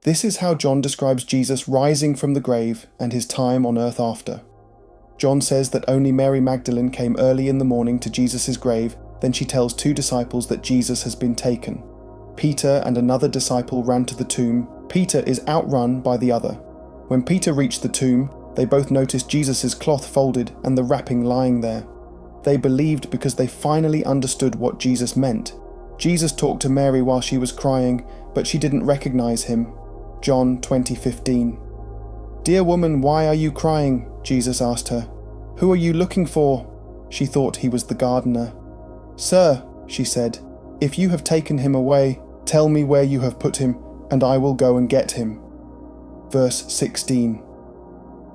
This is how John describes Jesus rising from the grave and his time on earth after. John says that only Mary Magdalene came early in the morning to Jesus' grave. Then she tells 2 disciples that Jesus has been taken. Peter and another disciple ran to the tomb. Peter is outrun by the other. When Peter reached the tomb, they both noticed Jesus' cloth folded and the wrapping lying there. They believed because they finally understood what Jesus meant. Jesus talked to Mary while she was crying, but she didn't recognize him. John 20:15. "Dear woman, why are you crying?" Jesus asked her. "Who are you looking for?" She thought he was the gardener. "Sir," she said, "if you have taken him away, tell me where you have put him, and I will go and get him." Verse 16.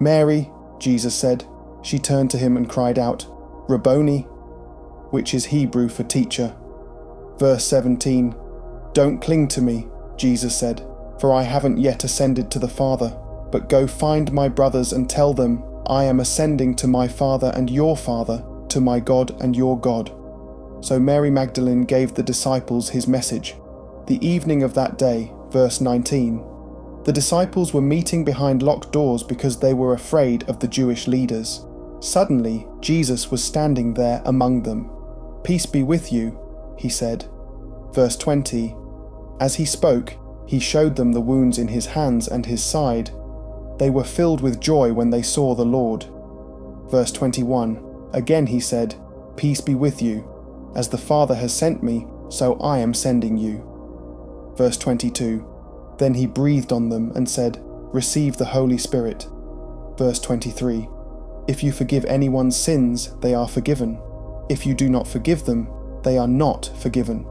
"Mary," Jesus said. She turned to him and cried out, "Rabboni," which is Hebrew for teacher. Verse 17. "Don't cling to me," Jesus said, "for I haven't yet ascended to the Father, but go find my brothers and tell them, I am ascending to my Father and your Father, to my God and your God." So Mary Magdalene gave the disciples his message. The evening of that day, verse 19, the disciples were meeting behind locked doors because they were afraid of the Jewish leaders. Suddenly, Jesus was standing there among them. "Peace be with you," he said. Verse 20, as he spoke, he showed them the wounds in his hands and his side. They were filled with joy when they saw the Lord. Verse 21, again he said, "Peace be with you. As the Father has sent me, so I am sending you." Verse 22, then he breathed on them and said, "Receive the Holy Spirit." Verse 23, if you forgive anyone's sins, they are forgiven. If you do not forgive them, they are not forgiven.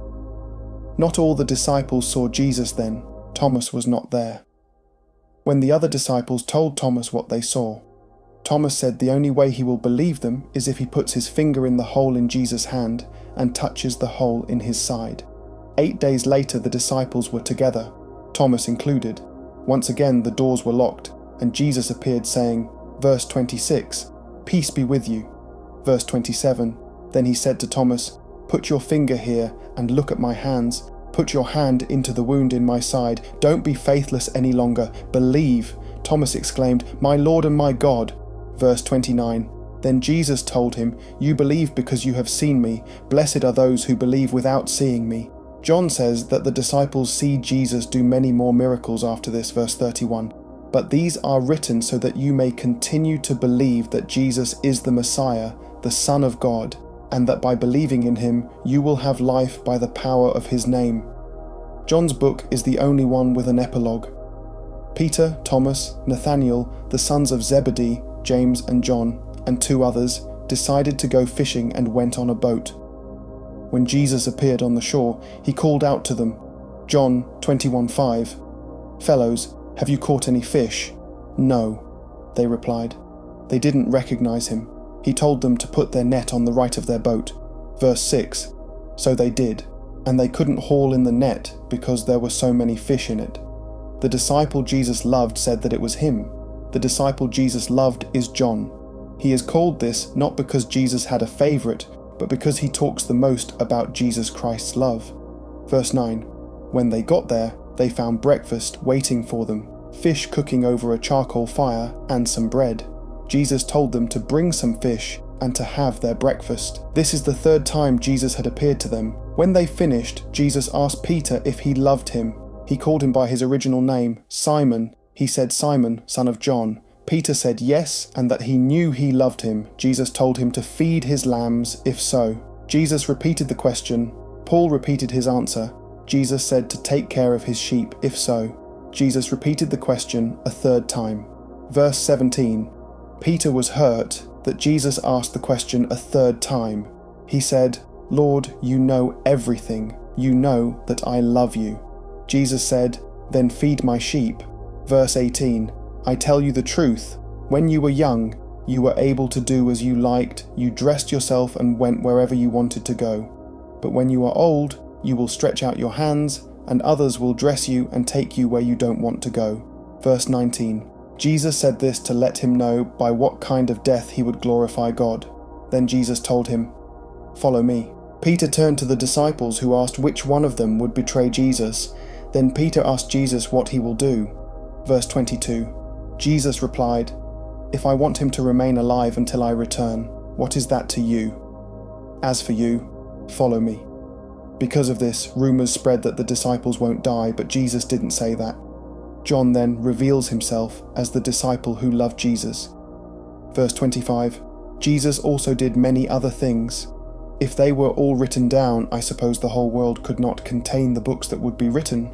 Not all the disciples saw Jesus then. Thomas was not there. When the other disciples told Thomas what they saw, Thomas said the only way he will believe them is if he puts his finger in the hole in Jesus' hand and touches the hole in his side. 8 days later, the disciples were together, Thomas included. Once again, the doors were locked, and Jesus appeared saying, verse 26, "Peace be with you." Verse 27, then he said to Thomas, "Put your finger here and look at my hands. Put your hand into the wound in my side. Don't be faithless any longer. Believe." Thomas exclaimed, "My Lord and my God." Verse 29, then Jesus told him, "You believe because you have seen me. Blessed are those who believe without seeing me." John says that the disciples see Jesus do many more miracles after this, verse 31. "But these are written so that you may continue to believe that Jesus is the Messiah, the Son of God, and that by believing in him, you will have life by the power of his name." John's book is the only one with an epilogue. Peter, Thomas, Nathanael, the sons of Zebedee, James and John, and 2 others, decided to go fishing and went on a boat. When Jesus appeared on the shore, he called out to them, John 21:5, "Fellows, have you caught any fish?" "No," they replied. They didn't recognize him. He told them to put their net on the right of their boat. Verse 6, so they did, and they couldn't haul in the net because there were so many fish in it. The disciple Jesus loved said that it was him. The disciple Jesus loved is John. He is called this not because Jesus had a favorite, but because he talks the most about Jesus Christ's love. Verse 9, when they got there, they found breakfast waiting for them, fish cooking over a charcoal fire and some bread. Jesus told them to bring some fish and to have their breakfast. This is the 3rd time Jesus had appeared to them. When they finished, Jesus asked Peter if he loved him. He called him by his original name, Simon. He said, "Simon, son of John." Peter said yes, and that he knew he loved him. Jesus told him to feed his lambs, if so. Jesus repeated the question. Paul repeated his answer. Jesus said to take care of his sheep, if so. Jesus repeated the question a 3rd time. Verse 17. Peter was hurt that Jesus asked the question a 3rd time. He said, "Lord, you know everything. You know that I love you." Jesus said, "Then feed my sheep." Verse 18. I tell you the truth, when you were young, you were able to do as you liked, you dressed yourself and went wherever you wanted to go. But when you are old, you will stretch out your hands, and others will dress you and take you where you don't want to go. Verse 19. Jesus said this to let him know by what kind of death he would glorify God. Then Jesus told him, "Follow me." Peter turned to the disciples who asked which one of them would betray Jesus. Then Peter asked Jesus what he will do. Verse 22. Jesus replied, "If I want him to remain alive until I return, what is that to you? As for you, follow me." Because of this, rumors spread that the disciples won't die, but Jesus didn't say that. John then reveals himself as the disciple who loved Jesus. Verse 25. Jesus also did many other things. If they were all written down, I suppose the whole world could not contain the books that would be written.